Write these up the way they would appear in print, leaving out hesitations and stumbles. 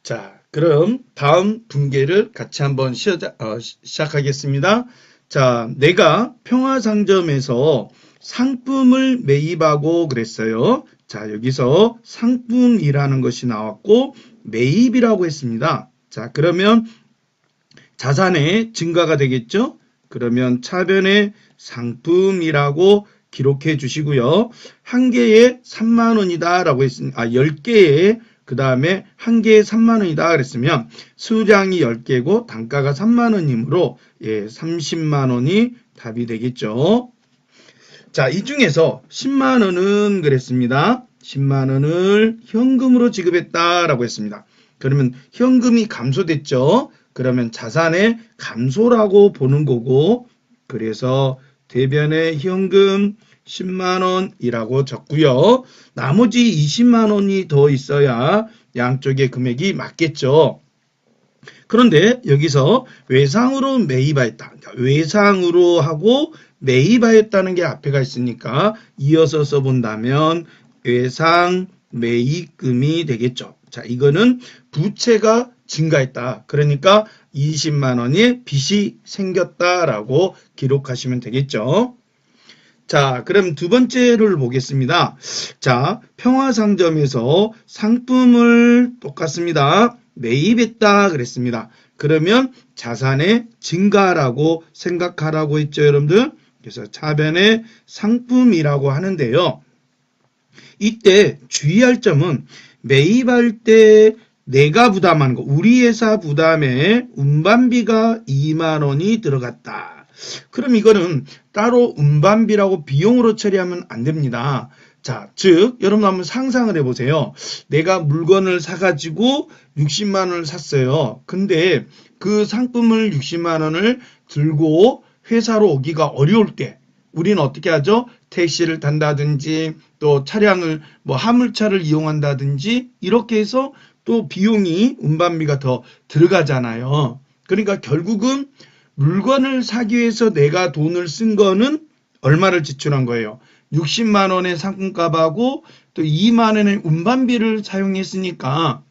자, 그럼 다음 분계를 같이 한번 시작하겠습니다. 자, 내가 평화상점에서 상품을 매입하고 그랬어요. 자, 여기서 상품이라는 것이 나왔고 매입이라고 했습니다. 자, 그러면 자산의 증가가 되겠죠? 그러면 차변에 상품이라고 기록해 주시고요. 한 개에 3만 원이다 라고 했으니까 10개에 그 다음에 한 개에 3만 원이다 그랬으면 수량이 10개고 단가가 3만 원이므로 30만 원이 답이 되겠죠. 자, 이 중에서 10만 원은 그랬습니다. 10만 원을 현금으로 지급했다라고 했습니다. 그러면 현금이 감소됐죠. 그러면 자산의 감소라고 보는 거고, 그래서 대변에 현금 10만 원이라고 적고요. 나머지 20만 원이 더 있어야 양쪽의 금액이 맞겠죠. 그런데 여기서 외상으로 매입하였다. 외상으로 하고 매입하였다는 게 앞에가 있으니까 이어서 써본다면 외상 매입금이 되겠죠. 자, 이거는 부채가 증가했다. 그러니까 20만 원의 빚이 생겼다라고 기록하시면 되겠죠. 자, 그럼 두 번째를 보겠습니다. 자, 평화상점에서 상품을 똑같습니다. 매입했다 그랬습니다. 그러면 자산의 증가라고 생각하라고 했죠, 여러분들. 그래서 차변에 상품이라고 하는데요. 이때 주의할 점은 매입할 때 내가 부담하는 거, 우리 회사 부담에 운반비가 2만 원이 들어갔다. 그럼 이거는 따로 운반비라고 비용으로 처리하면 안 됩니다. 자, 즉 여러분 한번 상상을 해보세요. 내가 물건을 사가지고 60만 원을 샀어요. 근데 그 상품을 60만 원을 들고 회사로 오기가 어려울 때 우리는 어떻게 하죠? 택시를 탄다든지 또 차량을 화물차를 이용한다든지 이렇게 해서 또 비용이 운반비가 더 들어가잖아요. 그러니까 결국은 물건을 사기 위해서 내가 돈을 쓴 거는 얼마를 지출한 거예요? 60만 원의 상품값하고 또 2만 원의 운반비를 사용했으니까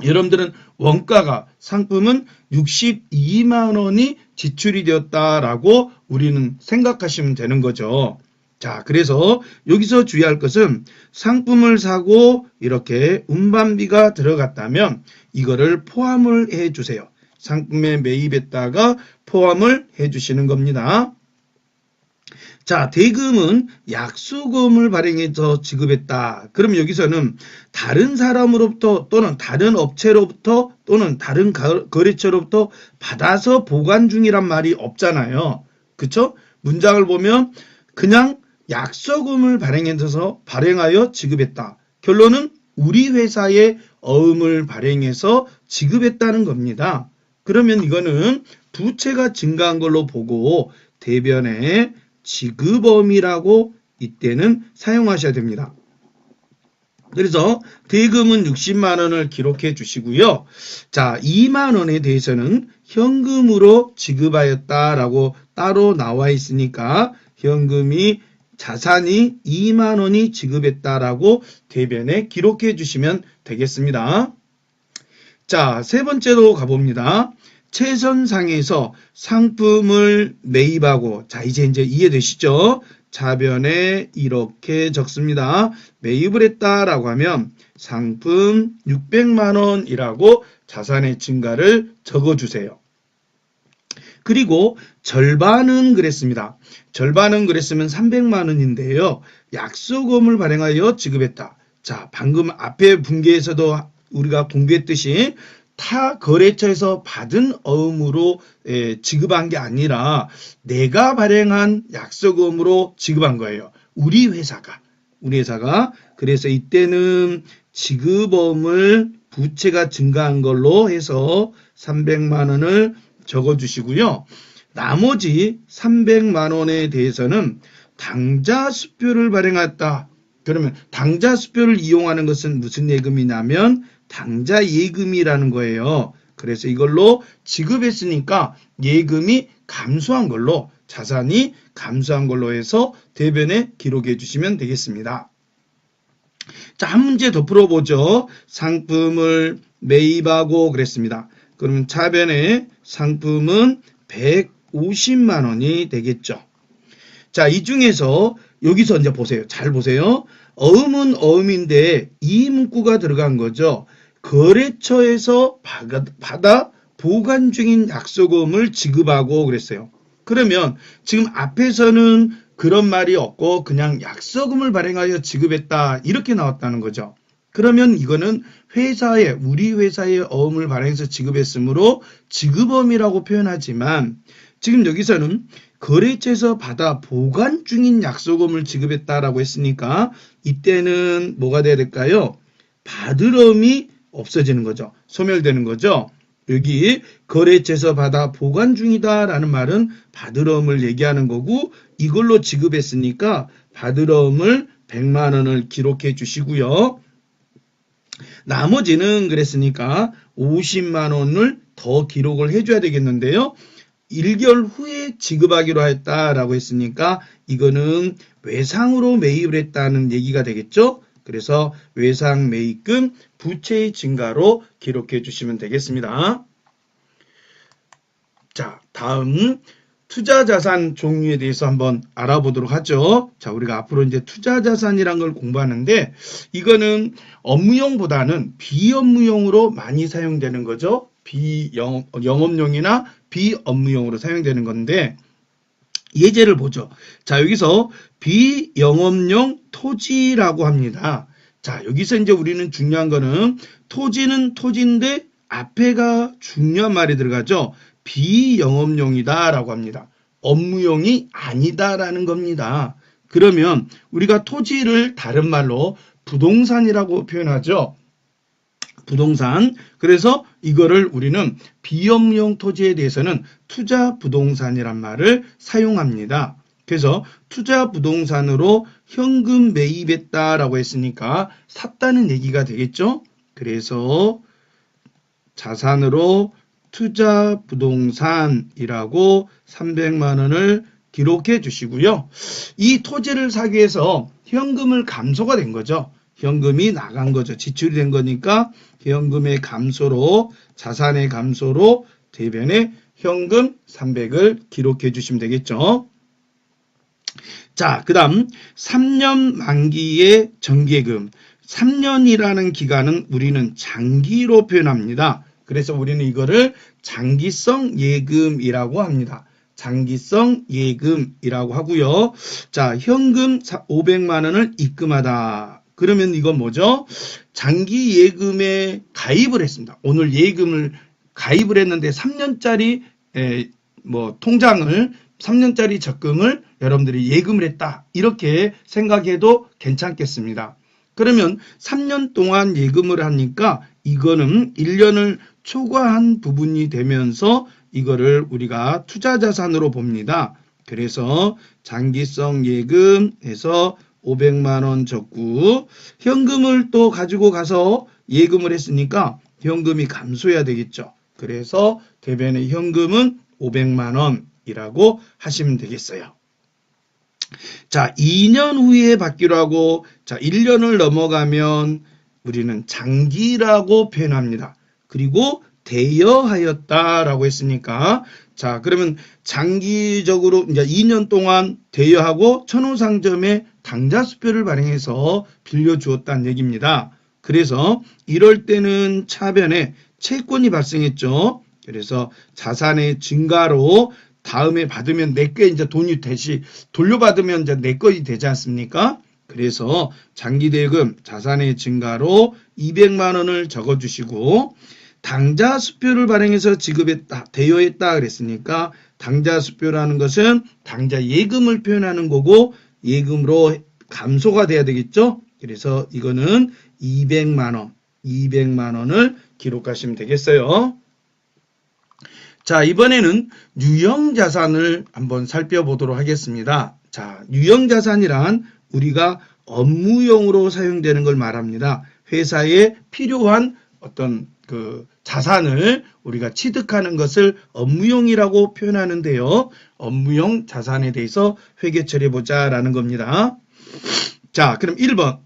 여러분들은 원가가 상품은 62만 원이 지출이 되었다라고 우리는 생각하시면 되는 거죠. 자, 그래서 여기서 주의할 것은 상품을 사고 이렇게 운반비가 들어갔다면 이거를 포함을 해 주세요. 상품에 매입했다가 포함을 해 주시는 겁니다. 자, 대금은 약수금을 발행해서 지급했다. 그럼 여기서는 다른 사람으로부터 또는 다른 업체로부터 또는 다른 거래처로부터 받아서 보관 중이란 말이 없잖아요. 그쵸? 문장을 보면 그냥 약수금을 발행하여 지급했다. 결론은 우리 회사의 어음을 발행해서 지급했다는 겁니다. 그러면 이거는 부채가 증가한 걸로 보고 대변에 지급어음이라고 이때는 사용하셔야 됩니다. 그래서 대금은 60만 원을 기록해 주시고요. 자, 2만 원에 대해서는 현금으로 지급하였다라고 따로 나와 있으니까 현금이 자산이 2만 원이 지급했다라고 대변에 기록해 주시면 되겠습니다. 자, 세 번째로 가봅니다. 최선상에서 상품을 매입하고, 자, 이제 이해되시죠? 차변에 이렇게 적습니다. 매입을 했다라고 하면 상품 600만 원이라고 자산의 증가를 적어주세요. 그리고 절반은 그랬습니다. 절반은 그랬으면 300만 원인데요. 약수금을 발행하여 지급했다. 자, 방금 앞에 분계에서도 우리가 공부했듯이 타 거래처에서 받은 어음으로 지급한 게 아니라 내가 발행한 약수금으로 지급한 거예요. 우리 회사가. 그래서 이때는 지급어음을 부채가 증가한 걸로 해서 300만 원을 적어주시고요. 나머지 300만 원에 대해서는 당자수표를 발행했다. 그러면 당자수표를 이용하는 것은 무슨 예금이냐면 당자예금이라는 거예요. 그래서 이걸로 지급했으니까 예금이 감소한 걸로 자산이 감소한 걸로 해서 대변에 기록해 주시면 되겠습니다. 자, 한 문제 더 풀어보죠. 상품을 매입하고 그랬습니다. 그러면 차변의 상품은 150만 원이 되겠죠. 자, 이 중에서 여기서 이제 보세요. 잘 보세요. 어음은 어음인데 이 문구가 들어간 거죠. 거래처에서 받아 보관 중인 약속금을 지급하고 그랬어요. 그러면 지금 앞에서는 그런 말이 없고 그냥 약속금을 발행하여 지급했다 이렇게 나왔다는 거죠. 그러면 이거는 우리 회사에 어음을 발행해서 지급했으므로 지급어음이라고 표현하지만 지금 여기서는 거래처에서 받아 보관 중인 약속금을 지급했다라고 했으니까 이때는 뭐가 돼야 될까요? 받을 어음이 없어지는 거죠. 소멸되는 거죠. 여기 거래처에서 받아 보관 중이다라는 말은 받을 어음을 얘기하는 거고 이걸로 지급했으니까 받을 어음을 100만 원을 기록해 주시고요. 나머지는 그랬으니까 50만 원을 더 기록을 해줘야 되겠는데요. 1개월 후에 지급하기로 했다라고 했으니까 이거는 외상으로 매입을 했다는 얘기가 되겠죠. 그래서 외상 매입금 부채의 증가로 기록해 주시면 되겠습니다. 자, 다음 투자자산 종류에 대해서 한번 알아보도록 하죠. 자, 우리가 앞으로 이제 투자자산이란 걸 공부하는데 이거는 업무용보다는 비업무용으로 많이 사용되는 거죠. 영업용이나 비업무용으로 사용되는 건데 예제를 보죠. 자, 여기서 비영업용 토지라고 합니다. 자, 여기서 이제 우리는 중요한 거는 토지는 토지인데 앞에가 중요한 말이 들어가죠. 비영업용이다 라고 합니다. 업무용이 아니다라는 겁니다. 그러면 우리가 토지를 다른 말로 부동산이라고 표현하죠. 부동산. 그래서 이거를 우리는 비업무용 토지에 대해서는 투자 부동산이란 말을 사용합니다. 그래서 투자 부동산으로 현금 매입했다라고 했으니까 샀다는 얘기가 되겠죠. 그래서 자산으로 투자 부동산이라고 300만 원을 기록해 주시고요. 이 토지를 사기 위해서 현금을 감소가 된 거죠. 현금이 나간 거죠. 지출이 된 거니까 현금의 감소로 자산의 감소로 대변에 현금 300을 기록해 주시면 되겠죠. 자, 그 다음 3년 만기의 정기예금. 3년이라는 기간은 우리는 장기로 표현합니다. 그래서 우리는 이거를 장기성 예금이라고 합니다. 장기성 예금이라고 하고요. 자, 현금 500만 원을 입금하다. 그러면 이건 뭐죠? 장기 예금에 가입을 했습니다. 오늘 예금을 가입을 했는데 3년짜리 통장을 3년짜리 적금을 여러분들이 예금을 했다. 이렇게 생각해도 괜찮겠습니다. 그러면 3년 동안 예금을 하니까 이거는 1년을 초과한 부분이 되면서 이거를 우리가 투자자산으로 봅니다. 그래서 장기성 예금에서 500만 원 적고 현금을 또 가지고 가서 예금을 했으니까 현금이 감소해야 되겠죠. 그래서 대변의 현금은 500만 원이라고 하시면 되겠어요. 자, 2년 후에 받기로 하고 자, 1년을 넘어가면 우리는 장기라고 표현합니다. 그리고 대여하였다라고 했으니까 자, 그러면 장기적으로 이제 2년 동안 대여하고 천호상점에 당좌수표를 발행해서 빌려주었다는 얘기입니다. 그래서 이럴 때는 차변에 채권이 발생했죠. 그래서 자산의 증가로 다음에 받으면 내 거 이제 돈이 대시 돌려받으면 이제 내 것이 되지 않습니까? 그래서 장기대금 자산의 증가로 200만 원을 적어주시고 당좌수표를 발행해서 지급했다, 대여했다 그랬으니까 당좌수표라는 것은 당좌 예금을 표현하는 거고 예금으로 감소가 돼야 되겠죠. 그래서 이거는 200만 원을 기록하시면 되겠어요. 자, 이번에는 유형자산을 한번 살펴보도록 하겠습니다. 자, 유형자산이란 우리가 업무용으로 사용되는 걸 말합니다. 회사에 필요한 어떤 자산을 우리가 취득하는 것을 업무용이라고 표현하는데요. 업무용 자산에 대해서 회계 처리해보자 라는 겁니다. 자, 그럼 1번.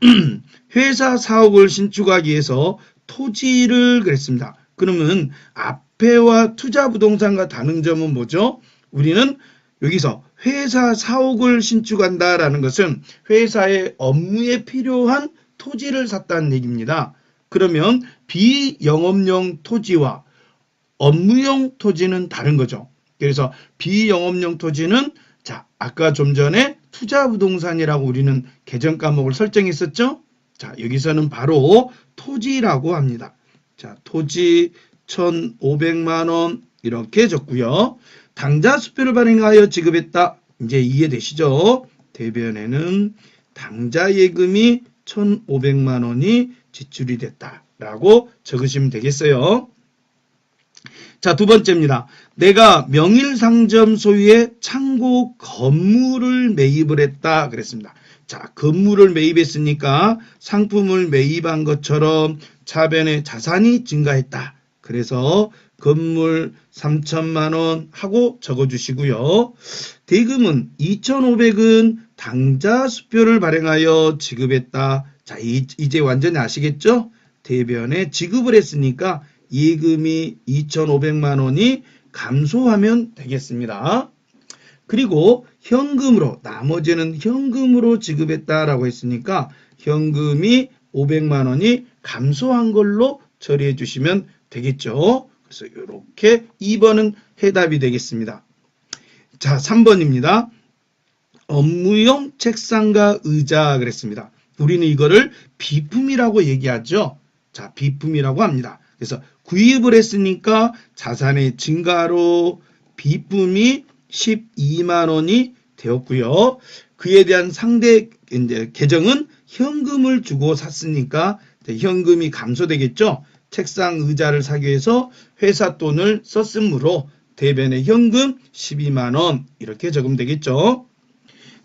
회사 사옥을 신축하기 위해서 토지를 그랬습니다. 그러면 앞에와 투자부동산과 다른 점은 뭐죠? 우리는 여기서 회사 사옥을 신축한다라는 것은 회사의 업무에 필요한 토지를 샀다는 얘기입니다. 그러면 비영업용 토지와 업무용 토지는 다른 거죠. 그래서 비영업용 토지는 자, 아까 좀 전에 투자부동산이라고 우리는 계정 과목을 설정했었죠. 자, 여기서는 바로 토지라고 합니다. 자, 토지 1,500만 원 이렇게 적고요. 당좌 수표를 발행하여 지급했다. 이제 이해되시죠? 대변에는 당좌 예금이 1,500만 원이 지출이 됐다라고 적으시면 되겠어요. 자, 두 번째입니다. 내가 명일상점 소유의 창고 건물을 매입을 했다 그랬습니다. 자, 건물을 매입했으니까 상품을 매입한 것처럼 차변에 자산이 증가했다. 그래서 건물 3천만 원 하고 적어주시고요. 대금은 2,500은 당좌 수표를 발행하여 지급했다. 자, 이제 완전히 아시겠죠? 대변에 지급을 했으니까 예금이 2,500만 원이 감소하면 되겠습니다. 그리고 현금으로 나머지는 현금으로 지급했다라고 했으니까 현금이 500만 원이 감소한 걸로 처리해 주시면 되겠죠. 그래서 이렇게 2번은 해답이 되겠습니다. 자, 3번입니다. 업무용 책상과 의자 그랬습니다. 우리는 이거를 비품이라고 얘기하죠. 자, 비품이라고 합니다. 그래서 구입을 했으니까 자산의 증가로 비품이 12만 원이 되었고요. 그에 대한 상대 이제 계정은 현금을 주고 샀으니까 현금이 감소되겠죠. 책상 의자를 사기 위해서 회사 돈을 썼으므로 대변에 현금 12만 원 이렇게 적으면 되겠죠.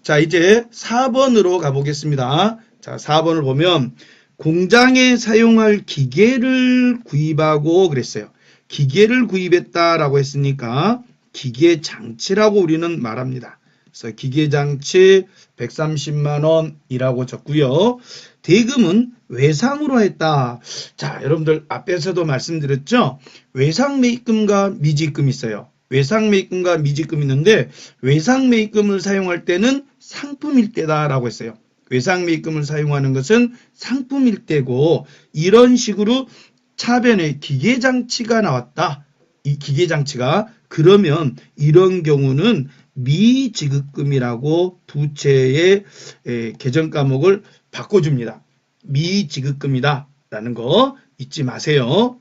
자, 이제 4번으로 가보겠습니다. 자, 4번을 보면 공장에 사용할 기계를 구입하고 그랬어요. 기계를 구입했다라고 했으니까 기계장치라고 우리는 말합니다. 그래서 기계장치 130만 원이라고 적고요. 대금은 외상으로 했다. 자, 여러분들 앞에서도 말씀드렸죠. 외상 매입금과 미지급이 있어요. 외상 매입금과 미지급이 있는데 외상 매입금을 사용할 때는 상품일 때다라고 했어요. 외상 매입금을 사용하는 것은 상품일 때고 이런 식으로 차변에 기계장치가 나왔다. 이 기계장치가 그러면 이런 경우는 미지급금이라고 부채의 계정 과목을 바꿔줍니다. 미지급금이다 라는 거 잊지 마세요.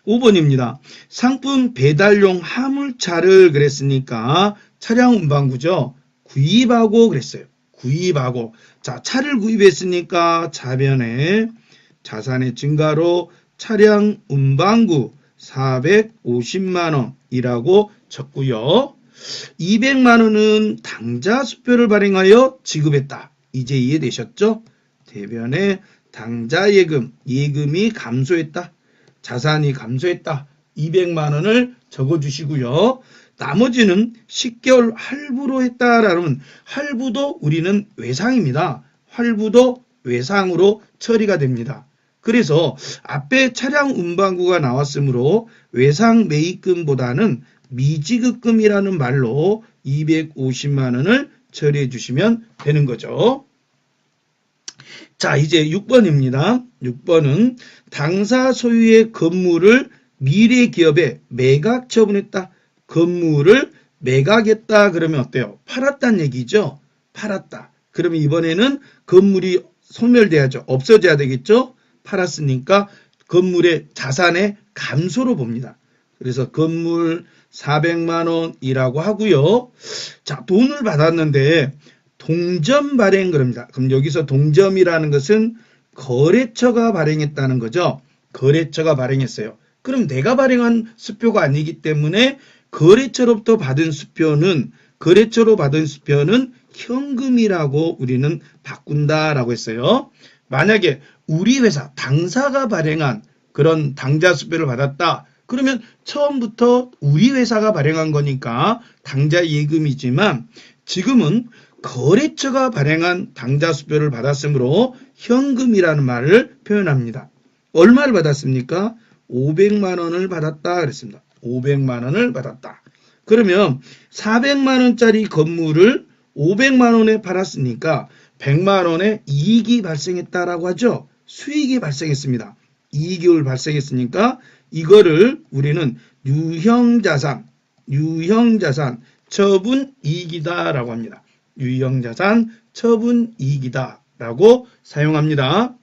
5번입니다. 상품 배달용 화물차를 그랬으니까 차량 운반구죠. 구입하고 그랬어요. 구입하고 자, 차를 구입했으니까 차변에 자산의 증가로 차량 운반구 450만 원이라고 적고요. 200만 원은 당좌 수표를 발행하여 지급했다. 이제 이해되셨죠? 대변에 당좌 예금, 예금이 감소했다. 자산이 감소했다. 200만 원을 적어주시고요. 나머지는 10개월 할부로 했다라면 할부도 우리는 외상입니다. 할부도 외상으로 처리가 됩니다. 그래서 앞에 차량 운반구가 나왔으므로 외상 매입금보다는 미지급금이라는 말로 250만 원을 처리해 주시면 되는 거죠. 자, 이제 6번입니다. 6번은 당사 소유의 건물을 미래 기업에 매각 처분했다. 건물을 매각했다 그러면 어때요? 팔았다는 얘기죠. 팔았다. 그러면 이번에는 건물이 소멸돼야죠. 없어져야 되겠죠. 팔았으니까 건물의 자산의 감소로 봅니다. 그래서 건물 400만 원이라고 하고요. 자, 돈을 받았는데 동점 발행 그럽니다. 그럼 여기서 동점이라는 것은 거래처가 발행했다는 거죠. 거래처가 발행했어요. 그럼 내가 발행한 수표가 아니기 때문에 거래처로부터 받은 수표는 현금이라고 우리는 바꾼다라고 했어요. 만약에 우리 회사 당사가 발행한 그런 당좌 수표를 받았다. 그러면 처음부터 우리 회사가 발행한 거니까 당좌 예금이지만 지금은 거래처가 발행한 당좌수표를 받았으므로 현금이라는 말을 표현합니다. 얼마를 받았습니까? 500만 원을 받았다 그랬습니다. 500만 원을 받았다. 그러면 400만 원짜리 건물을 500만 원에 팔았으니까 100만 원의 이익이 발생했다라고 하죠. 수익이 발생했습니다. 이익이 발생했으니까 이거를 우리는 유형자산 처분이익이다라고 합니다. 유형자산 처분이익이다라고 사용합니다.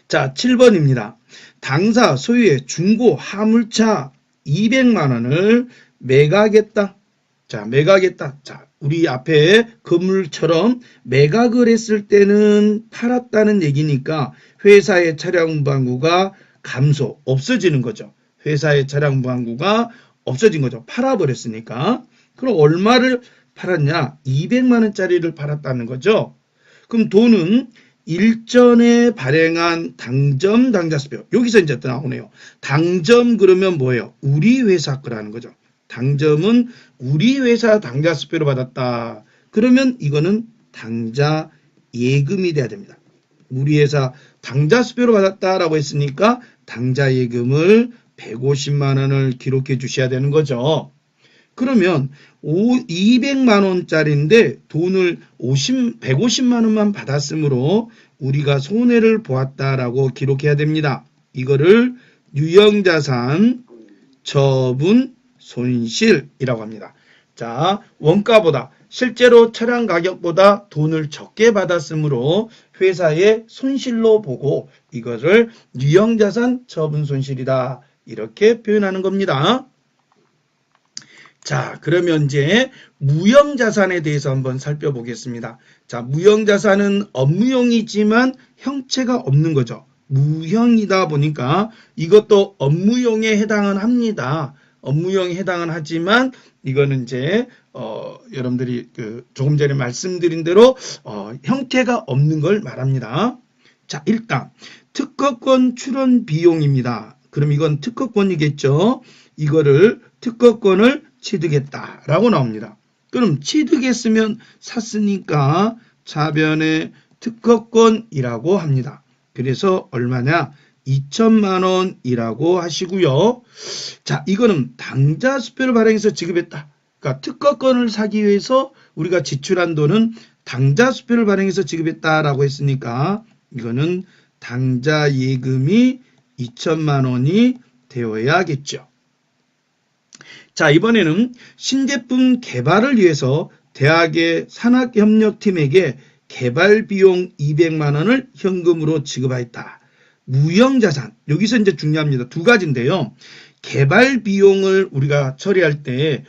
자, 7번입니다. 당사 소유의 중고 화물차 200만 원을 매각했다. 자, 매각했다. 자, 우리 앞에 건물처럼 매각을 했을 때는 팔았다는 얘기니까 회사의 차량 운반구가 없어지는 거죠. 회사의 차량 운반구가 없어진 거죠. 팔아버렸으니까. 그럼 얼마를 팔았냐? 200만 원짜리를 팔았다는 거죠. 그럼 돈은 일전에 발행한 당점 당좌수표. 여기서 이제 또 나오네요. 당점 그러면 뭐예요? 우리 회사 거라는 거죠. 당점은 우리 회사 당좌수표를 받았다. 그러면 이거는 당좌 예금이 돼야 됩니다. 우리 회사 당좌수표를 받았다라고 했으니까 당좌 예금을 150만 원을 기록해 주셔야 되는 거죠. 그러면 200만 원짜리인데 돈을 150만 원만 받았으므로 우리가 손해를 보았다라고 기록해야 됩니다. 이거를 유형자산 처분 손실이라고 합니다. 자, 원가보다 실제로 차량 가격보다 돈을 적게 받았으므로 회사의 손실로 보고 이것을 유형자산 처분 손실이다. 이렇게 표현하는 겁니다. 자, 그러면 이제 무형자산에 대해서 한번 살펴보겠습니다. 자, 무형자산은 업무용이지만 형체가 없는 거죠. 무형이다 보니까 이것도 업무용에 해당은 합니다. 업무용에 해당은 하지만 이거는 이제 여러분들이 조금 전에 말씀드린 대로 형태가 없는 걸 말합니다. 자, 일단 특허권 출원 비용입니다. 그럼 이건 특허권이겠죠. 이거를 특허권을 취득했다라고 나옵니다. 그럼 취득했으면 샀으니까 차변의 특허권이라고 합니다. 그래서 얼마냐? 2천만 원이라고 하시고요. 자, 이거는 당좌수표를 발행해서 지급했다. 그러니까 특허권을 사기 위해서 우리가 지출한 돈은 당좌수표를 발행해서 지급했다라고 했으니까 이거는 당좌예금이 2천만 원이 되어야겠죠. 자, 이번에는 신제품 개발을 위해서 대학의 산학협력팀에게 개발비용 200만 원을 현금으로 지급하였다. 무형자산, 여기서 이제 중요합니다. 두 가지인데요. 개발비용을 우리가 처리할 때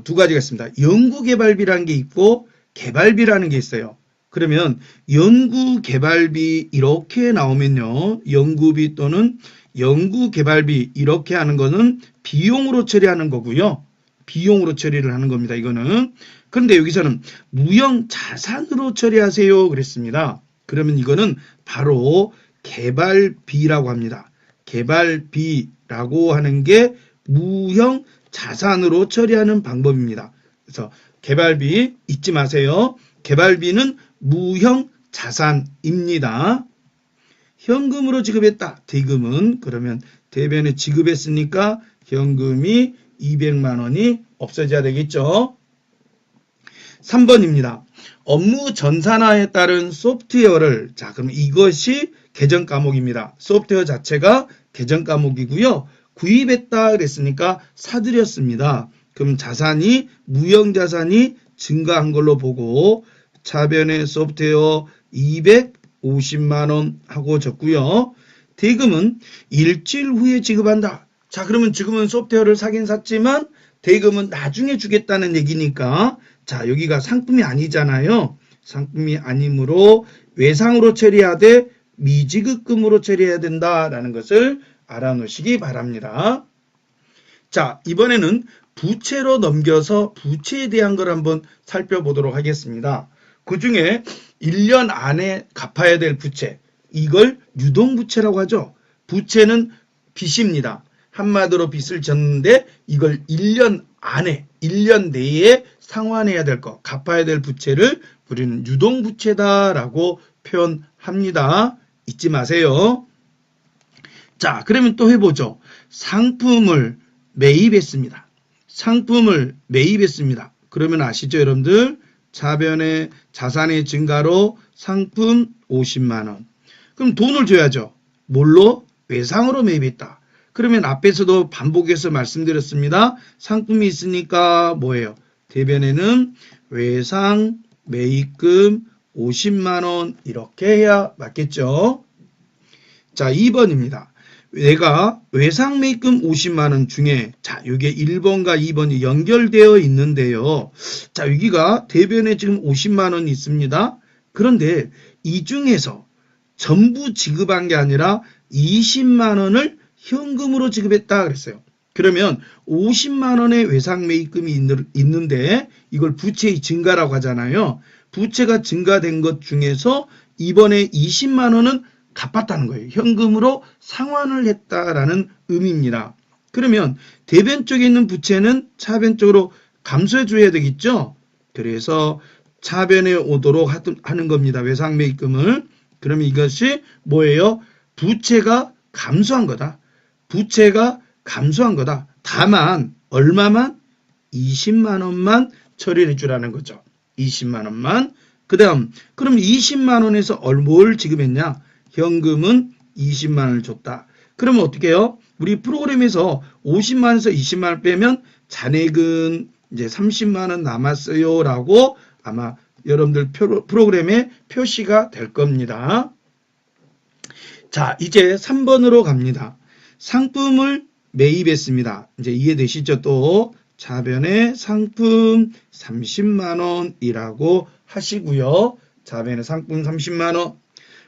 두 가지가 있습니다. 연구개발비라는 게 있고 개발비라는 게 있어요. 그러면 연구개발비 이렇게 나오면요. 연구비 또는 연구개발비 이렇게 하는 거는 비용으로 처리하는 거고요. 비용으로 처리를 하는 겁니다. 이거는. 그런데 여기서는 무형자산으로 처리하세요. 그랬습니다. 그러면 이거는 바로 개발비라고 합니다. 개발비라고 하는 게 무형자산으로 처리하는 방법입니다. 그래서 개발비 잊지 마세요. 개발비는 무형자산입니다. 현금으로 지급했다. 대금은 그러면 대변에 지급했으니까 현금이 200만 원이 없어져야 되겠죠. 3번입니다. 업무 전산화에 따른 소프트웨어를 그럼 이것이 개정 과목입니다. 소프트웨어 자체가 개정 과목이고요. 구입했다 그랬으니까 사들였습니다. 그럼 자산이 무형자산이 증가한 걸로 보고 차변의 소프트웨어 250만 원 하고 적고요. 대금은 일주일 후에 지급한다. 자, 그러면 지금은 소프트웨어를 사긴 샀지만 대금은 나중에 주겠다는 얘기니까 자, 여기가 상품이 아니잖아요. 상품이 아니므로 외상으로 처리하되 미지급금으로 처리해야 된다라는 것을 알아놓으시기 바랍니다. 자, 이번에는 부채로 넘겨서 부채에 대한 걸 한번 살펴보도록 하겠습니다. 그 중에 1년 안에 갚아야 될 부채, 이걸 유동부채라고 하죠. 부채는 빚입니다. 한마디로 빚을 졌는데 이걸 1년 안에, 1년 내에 상환해야 될 거, 갚아야 될 부채를 우리는 유동부채다라고 표현합니다. 잊지 마세요. 자, 그러면 또 해보죠. 상품을 매입했습니다. 상품을 매입했습니다. 그러면 아시죠, 여러분들? 차변의 자산의 증가로 상품 50만 원. 그럼 돈을 줘야죠. 뭘로? 외상으로 매입했다. 그러면 앞에서도 반복해서 말씀드렸습니다. 상품이 있으니까 뭐예요? 대변에는 외상 매입금 50만 원 이렇게 해야 맞겠죠? 자, 2번입니다. 내가 외상 매입금 50만 원 중에 자, 이게 1번과 2번이 연결되어 있는데요. 자, 여기가 대변에 지금 50만 원이 있습니다. 그런데 이 중에서 전부 지급한 게 아니라 20만 원을 현금으로 지급했다 그랬어요. 그러면 50만 원의 외상 매입금이 있는데 이걸 부채의 증가라고 하잖아요. 부채가 증가된 것 중에서 이번에 20만 원은 갚았다는 거예요. 현금으로 상환을 했다라는 의미입니다. 그러면 대변 쪽에 있는 부채는 차변 쪽으로 감소해 줘야 되겠죠. 그래서 차변에 오도록 하는 겁니다. 외상 매입금을. 그러면 이것이 뭐예요? 부채가 감소한 거다. 부채가 감소한 거다. 다만 얼마만? 20만 원만 처리해 주라는 거죠. 20만 원만. 그 다음 그럼 20만 원에서 뭘 지급했냐? 현금은 20만 원을 줬다. 그러면 어떻게 해요? 우리 프로그램에서 50만 원에서 20만 원 빼면 잔액은 이제 30만 원 남았어요 라고 아마 여러분들 프로그램에 표시가 될 겁니다. 자, 이제 3번으로 갑니다. 상품을 매입했습니다. 이제 이해되시죠? 또 자변에 상품 30만 원이라고 하시고요. 자변에 상품 30만 원.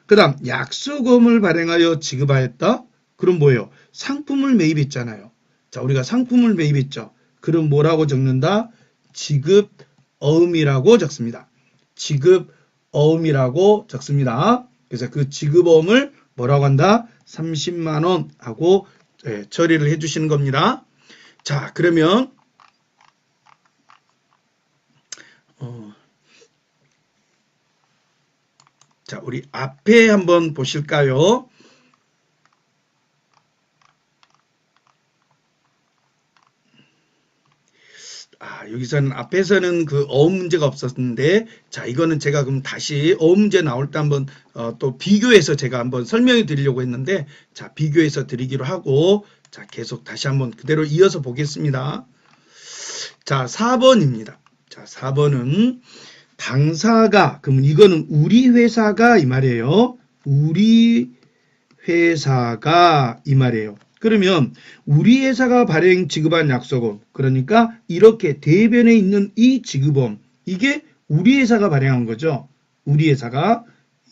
그 다음 약수금을 발행하여 지급하였다. 그럼 뭐예요? 상품을 매입했잖아요. 자, 우리가 상품을 매입했죠. 그럼 뭐라고 적는다? 지급어음이라고 적습니다. 지급어음이라고 적습니다. 그래서 그 지급어음을 뭐라고 한다? 30만 원 하고 처리를 해주시는 겁니다. 자, 그러면 자, 우리 앞에 한번 보실까요? 여기서는 앞에서는 그 어음 문제가 없었는데, 자, 이거는 제가 그럼 다시 어음 문제 나올 때 한번 또 비교해서 제가 한번 설명해 드리려고 했는데, 자, 비교해서 드리기로 하고, 자, 계속 다시 한번 그대로 이어서 보겠습니다. 자, 4번입니다. 자, 4번은 당사가, 그럼 이거는 우리 회사가 이 말이에요. 우리 회사가 이 말이에요. 그러면 우리 회사가 발행 지급한 약속금, 그러니까 이렇게 대변에 있는 이 지급금, 이게 우리 회사가 발행한 거죠. 우리 회사가,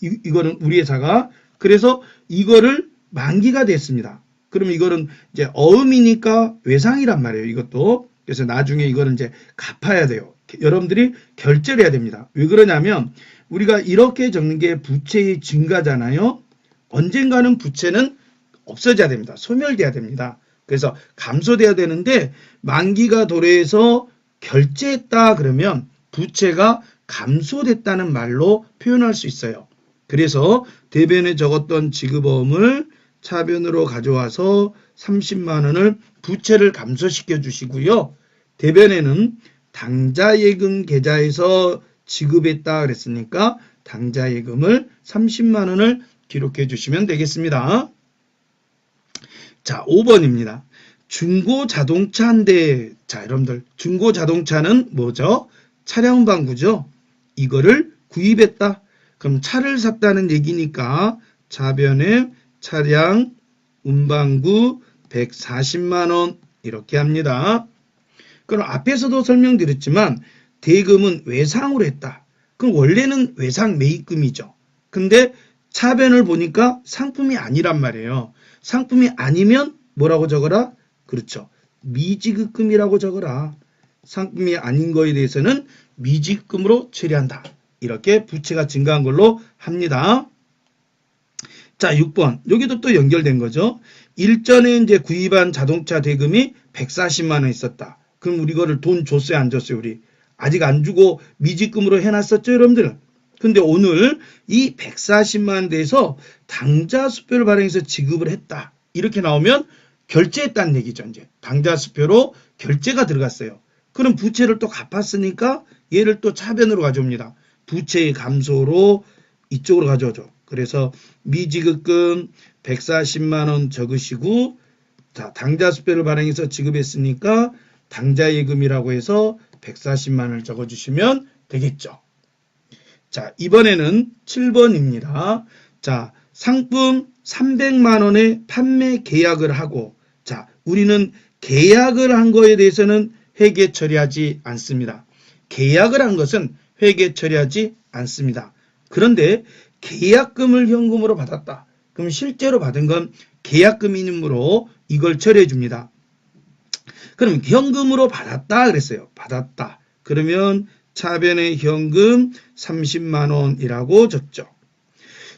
이거는 우리 회사가. 그래서 이거를 만기가 됐습니다. 그러면 이거는 이제 어음이니까 외상이란 말이에요. 이것도. 그래서 나중에 이거는 이제 갚아야 돼요. 여러분들이 결제를 해야 됩니다. 왜 그러냐면 우리가 이렇게 적는 게 부채의 증가잖아요. 언젠가는 부채는 없어져야 됩니다. 소멸돼야 됩니다. 그래서 감소돼야 되는데 만기가 도래해서 결제했다 그러면 부채가 감소됐다는 말로 표현할 수 있어요. 그래서 대변에 적었던 지급어음을 차변으로 가져와서 30만 원을 부채를 감소시켜 주시고요. 대변에는 당자예금 계좌에서 지급했다 그랬으니까 당자예금을 30만 원을 기록해 주시면 되겠습니다. 자, 5번입니다. 중고자동차 한 대. 자, 여러분들 중고자동차는 뭐죠? 차량방구죠. 이거를 구입했다. 그럼 차를 샀다는 얘기니까 자변에 차량 운반구 140만 원 이렇게 합니다. 그럼 앞에서도 설명드렸지만 대금은 외상으로 했다. 그럼 원래는 외상 매입금이죠. 근데 차변을 보니까 상품이 아니란 말이에요. 상품이 아니면 뭐라고 적어라? 그렇죠. 미지급금이라고 적어라. 상품이 아닌 거에 대해서는 미지급금으로 처리한다. 이렇게 부채가 증가한 걸로 합니다. 자, 6번. 여기도 또 연결된 거죠. 일전에 이제 구입한 자동차 대금이 140만 원 있었다. 그럼 우리 이거를 돈 줬어요, 안 줬어요, 우리? 아직 안 주고 미지급으로 해놨었죠, 여러분들? 근데 오늘 이 140만 대에서 당좌수표를 발행해서 지급을 했다. 이렇게 나오면 결제했다는 얘기죠. 이제 당좌수표로 결제가 들어갔어요. 그럼 부채를 또 갚았으니까 얘를 또 차변으로 가져옵니다. 부채의 감소로 이쪽으로 가져오죠. 그래서 미지급금 140만 원 적으시고, 자, 당좌수표를 발행해서 지급했으니까 당좌예금이라고 해서 140만 원을 적어주시면 되겠죠. 자, 이번에는 7번입니다. 자, 상품 300만 원의 판매 계약을 하고, 자, 우리는 계약을 한 거에 대해서는 회계 처리하지 않습니다. 계약을 한 것은 회계 처리하지 않습니다. 그런데 계약금을 현금으로 받았다. 그럼 실제로 받은 건 계약금이므로 이걸 처리해 줍니다. 그럼 현금으로 받았다 그랬어요. 받았다. 그러면 차변에 현금 30만 원이라고 적죠.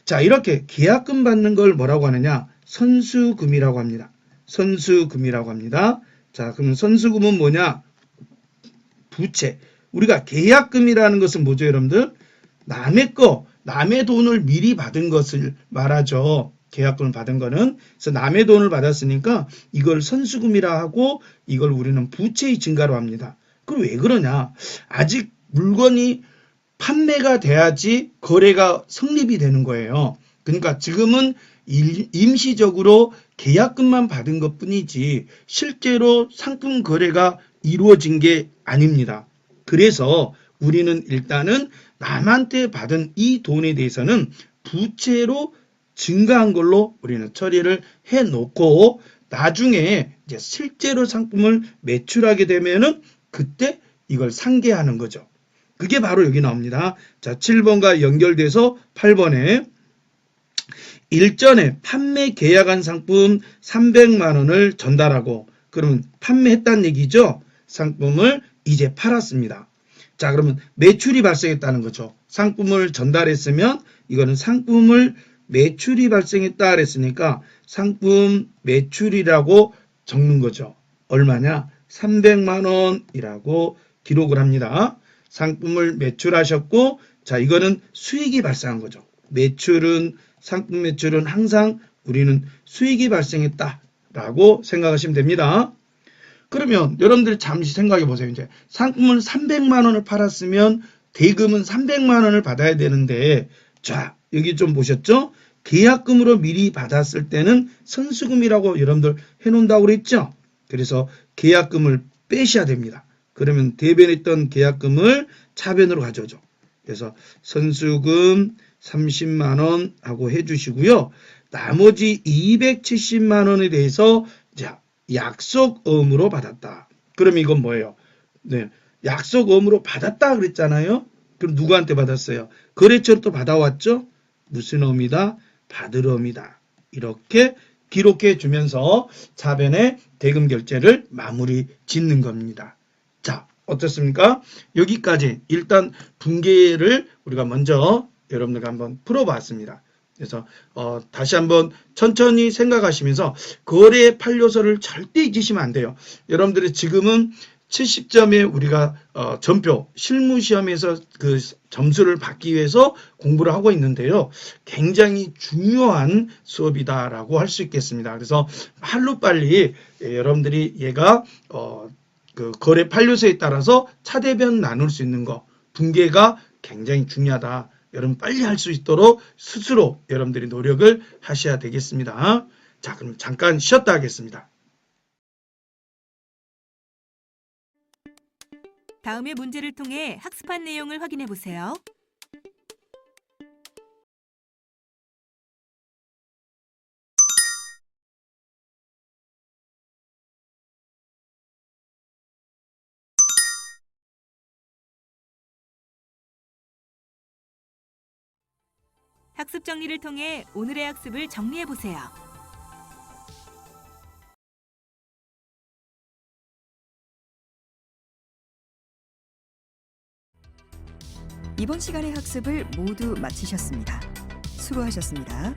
자, 이렇게 계약금 받는 걸 뭐라고 하느냐? 선수금이라고 합니다. 선수금이라고 합니다. 자, 그럼 선수금은 뭐냐? 부채. 우리가 계약금이라는 것은 뭐죠, 여러분들? 남의 돈을 미리 받은 것을 말하죠. 계약금을 받은 거는. 그래서 남의 돈을 받았으니까 이걸 선수금이라 하고 이걸 우리는 부채의 증가로 합니다. 그럼 왜 그러냐? 아직 물건이 판매가 돼야지 거래가 성립이 되는 거예요. 그러니까 지금은 임시적으로 계약금만 받은 것 뿐이지 실제로 상품 거래가 이루어진 게 아닙니다. 그래서 우리는 일단은 남한테 받은 이 돈에 대해서는 부채로 증가한 걸로 우리는 처리를 해 놓고 나중에 이제 실제로 상품을 매출하게 되면은 그때 이걸 상계하는 거죠. 그게 바로 여기 나옵니다. 자, 7번과 연결돼서 8번에 일전에 판매 계약한 상품 300만 원을 전달하고, 그러면 판매했다는 얘기죠. 상품을 이제 팔았습니다. 자, 그러면 매출이 발생했다는 거죠. 상품을 전달했으면 이거는 상품을 매출이 발생했다 그랬으니까 상품 매출이라고 적는 거죠. 얼마냐? 300만 원이라고 기록을 합니다. 상품을 매출하셨고, 자, 이거는 수익이 발생한 거죠. 상품 매출은 항상 우리는 수익이 발생했다라고 생각하시면 됩니다. 그러면 여러분들이 잠시 생각해 보세요. 이제 상품을 300만 원을 팔았으면 대금은 300만 원을 받아야 되는데, 자, 여기 좀 보셨죠? 계약금으로 미리 받았을 때는 선수금이라고 여러분들 해놓는다고 그랬죠? 그래서 계약금을 빼셔야 됩니다. 그러면 대변했던 계약금을 차변으로 가져오죠. 그래서 선수금 30만 원 하고 해주시고요. 나머지 270만 원에 대해서 자, 약속어음으로 받았다. 그럼 이건 뭐예요? 네, 약속어음으로 받았다 그랬잖아요. 그럼 누구한테 받았어요? 거래처로 또 받아왔죠? 무슨 어음이다? 받을 어음이다. 이렇게 기록해 주면서 차변의 대금 결제를 마무리 짓는 겁니다. 자, 어떻습니까? 여기까지 일단 분계를 우리가 먼저 여러분들과 한번 풀어봤습니다. 그래서 다시 한번 천천히 생각하시면서 거래 판료서를 절대 잊으시면 안 돼요. 여러분들이 지금은 70점에 우리가 전표 실무시험에서 그 점수를 받기 위해서 공부를 하고 있는데요. 굉장히 중요한 수업이다라고 할 수 있겠습니다. 그래서 하루빨리 여러분들이 얘가 그 거래 판료서에 따라서 차대변 나눌 수 있는 거, 분계가 굉장히 중요하다. 여러분 빨리 할 수 있도록 스스로 여러분들이 노력을 하셔야 되겠습니다. 자, 그럼 잠깐 쉬었다 하겠습니다. 다음의 문제를 통해 학습한 내용을 확인해 보세요. 학습 정리를 통해 오늘의 학습을 정리해 보세요. 이번 시간의 학습을 모두 마치셨습니다. 수고하셨습니다.